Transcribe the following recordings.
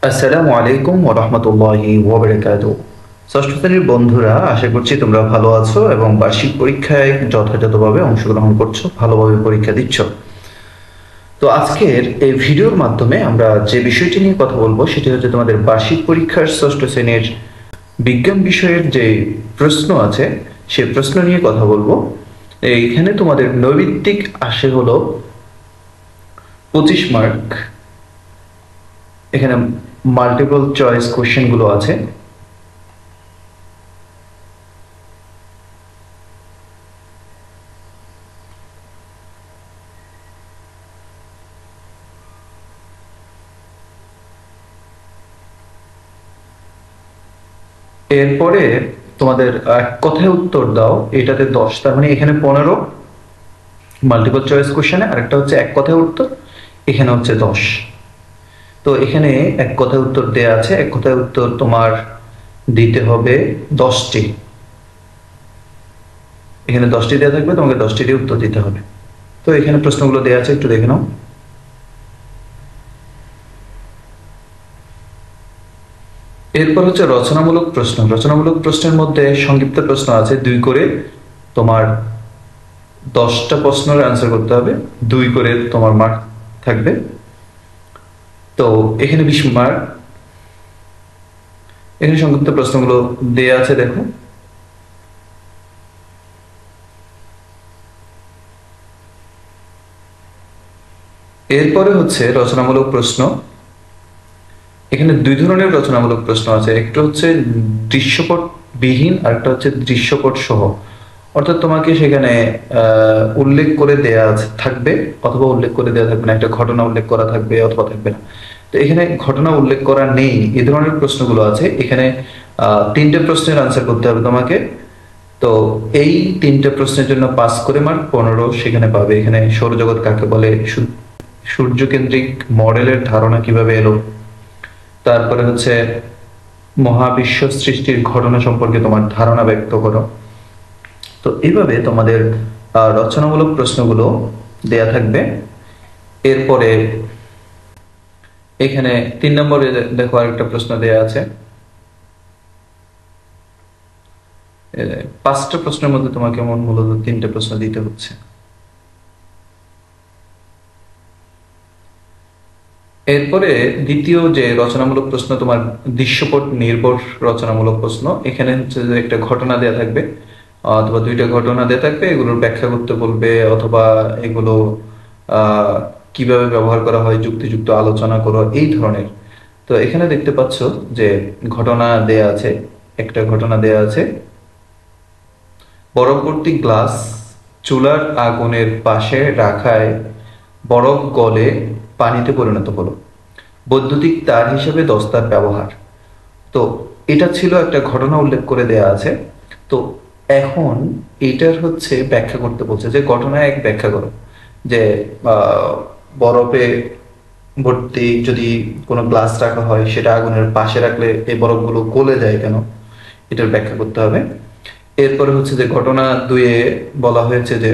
আসসালামু আলাইকুম ওয়া রাহমাতুল্লাহি ওয়া বারাকাতুহু। ষষ্ঠ শ্রেণীর বন্ধুরা, আশা করছি তোমরা ভালো আছো এবং বার্ষিক পরীক্ষায় যথাযথভাবে অংশগ্রহণ করছো, ভালোভাবে পরীক্ষা দিচ্ছ। তো আজকের এই ভিডিওর মাধ্যমে আমরা যে বিষয়টি নিয়ে কথা বলবো সেটি হচ্ছে তোমাদের বার্ষিক পরীক্ষার ষষ্ঠ শ্রেণীর বিজ্ঞান বিষয়ের যে প্রশ্ন আছে সেই প্রশ্ন নিয়ে কথা বলবো। এইখানে তোমাদের নৈর্ব্যক্তিক আসে হলো 25 মার্ক। এখানে মাল্টিপল চয়েস কোশ্চেন গুলো আছে। এরপরে তোমাদের এক কথায় উত্তর দাও, এটাতে 10, তার মানে এখানে 15 মাল্টিপল চয়েস কোশ্চেনে, আরেকটা হচ্ছে এক কথায় উত্তর, এখানে হচ্ছে 10। তো এখানে এক কথায় উত্তর দেয়া আছে, এক কথায় উত্তর তোমার দিতে হবে 10টি। এখানে 10টি দেওয়া থাকবে, তোমাকে 10টি উত্তর দিতে হবে। তো এখানে প্রশ্নগুলো দেওয়া আছে, একটু দেখে নাও। এরপর হচ্ছে রচনামূলক প্রশ্ন। রচনামূলক প্রশ্নের মধ্যে সংক্ষিপ্ত প্রশ্ন আছে 2 করে, তোমার 10টা প্রশ্নের অ্যান্সার করতে হবে, 2 করে তোমার মার্ক থাকবে। তো এখানে 20 মার্ক। এখানে সংক্ষিপ্ত প্রশ্নগুলো দেয়া আছে, দেখো। এরপরে হচ্ছে রচনামূলক প্রশ্ন। এখানে 2 ধরনের রচনামূলক প্রশ্ন আছে, একটা হচ্ছে দৃশ্যপট বিহীন, আর একটা হচ্ছে দৃশ্যপট সহ। অর্থাৎ তোমাকে সেখানে উল্লেখ করে দেয়া আছে থাকবে, অথবা উল্লেখ করে দেয়া থাকবে না, একটা ঘটনা উল্লেখ করা থাকবে অথবা থাকবে না। তো এখানে ঘটনা উল্লেখ করা নেই, এই ধরনের প্রশ্নগুলো আছে। এখানে 3টে প্রশ্নের আনসার করতে হবে তোমাকে। তো এই 3টে প্রশ্নের জন্য 5 করে মার্ক, 15 সেখানে পাবে। এখানে সৌরজগৎ কাকে বলে, সূর্যকেন্দ্রিক মডেলের ধারণা কিভাবে এলো, তারপরে হচ্ছে মহাবিশ্ব সৃষ্টির ঘটনা সম্পর্কে তোমার ধারণা ব্যক্ত করো। তো এইভাবে তোমাদের রচনামূলক প্রশ্নগুলো দেয়া থাকবে। এরপরে এখানে 3 নম্বরে দেখো আরেকটা প্রশ্ন দেয়া আছে। 5টা প্রশ্নের মধ্যে তোমাকে মূলত 3টে প্রশ্ন দিতে হচ্ছে। এরপরে দ্বিতীয় যে রচনামূলক প্রশ্ন, তোমার দৃশ্যপট নির্ভর রচনামূলক প্রশ্ন। এখানে হচ্ছে যে একটা ঘটনা দেয়া থাকবে, অথবা 2টা ঘটনা দেয়া থাকবে, এগুলোর ব্যাখ্যা করতে বলবে, অথবা এগুলো আহ কিভাবে ব্যবহার করা হয় যুক্তিযুক্ত আলোচনা করো, এই ধরনের। তো এখানে দেখতে পাচ্ছ যে ঘটনা দেয়া আছে, একটা ঘটনা দেয়া আছে। বরফবর্তী গ্লাস চুলার আগুনের পাশে রাখায় বরফ গলে পানিতে পরিণত হলো। বৈদ্যুতিক তার হিসেবে দস্তার ব্যবহার। তো এটা ছিল একটা ঘটনা উল্লেখ করে দেয়া আছে। তো এখন এটার হচ্ছে ব্যাখ্যা করতে বলছে, যে ঘটনা এক ব্যাখ্যা করো, যে আহ, বরফে ভর্তি যদি কোনো গ্লাস রাখা হয়, সেটা আগুনের পাশে রাখলে এই বরফগুলো গলে যায় কেন, এটার ব্যাখ্যা করতে হবে। এরপরে হচ্ছে যে ঘটনা 2-এ বলা হয়েছে যে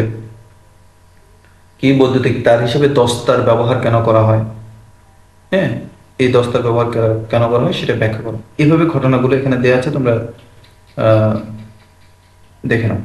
কি বৈদ্যুতিক তার হিসেবে দস্তার ব্যবহার কেন করা হয়। হ্যাঁ, এই দস্তার ব্যবহার কেন করা হয় সেটা ব্যাখ্যা করো। এইভাবে ঘটনাগুলো এখানে দেওয়া আছে, তোমরা আহ, দেখে নাও।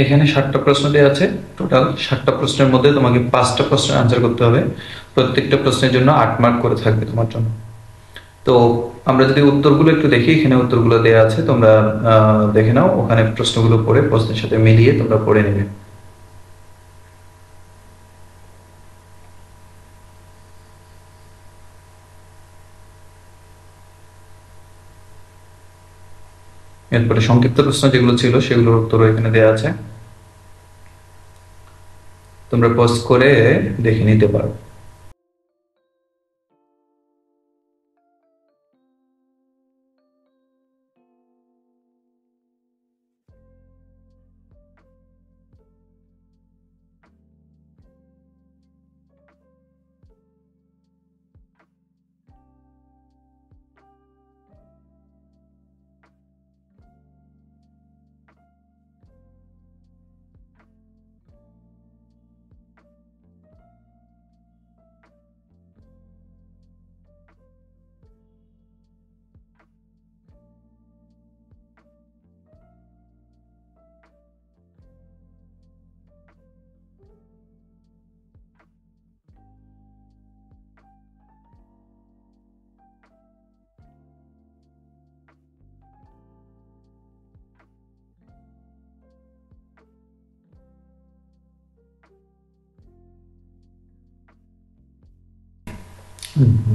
এখানে 7টা প্রশ্ন দেওয়া আছে। টোটাল 7টা প্রশ্নের মধ্যে তোমাকে 5টা প্রশ্নের আনসার করতে হবে। প্রত্যেকটা প্রশ্নের জন্য 8 মার্ক করে থাকবে তোমার জন্য। তো আমরা যদি উত্তরগুলো একটু দেখি, এখানে উত্তরগুলো দেওয়া আছে, তোমরা দেখে নাও, ওখানে প্রশ্নগুলো পড়ে প্রশ্নের সাথে মিলিয়ে তোমরা পড়ে নেবে। এরপরে সংক্ষিপ্ত প্রশ্ন যেগুলো ছিল সেগুলোর উত্তরও এখানে দেওয়া আছে, তোমরা পজ করে দেখে নিতে পারো।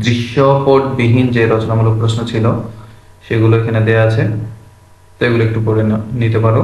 দৃশ্যপটবিহীন যে রচনামূলক প্রশ্ন ছিল সেগুলো এখানে দেয়া আছে, তো এগুলো একটু পড়ে নিতে পারো।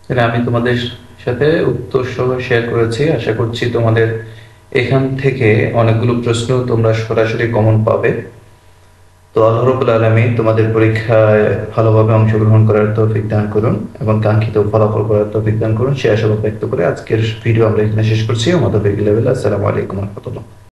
তাহলে আমি তোমাদের সাথে উত্তর সহ শেয়ার করেছি, আশা করছি তোমাদের এখান থেকে অনেকগুলো প্রশ্ন তোমরা সরাসরি কমন পাবে। তো আল্লাহ রাব্বুল আলামিন তোমাদের পরীক্ষায় ভালোভাবে অংশগ্রহণ করার তৌফিক দান করুন এবং কাঙ্ক্ষিত ফলাফল করার তৌফিক দান করুন, সে আশাবাদ ব্যক্ত করে আজকের ভিডিও আমরা এখানে শেষ করছি। আমাদের লেভেল। আসসালামু আলাইকুম ওয়া রাহমাতুল্লাহ।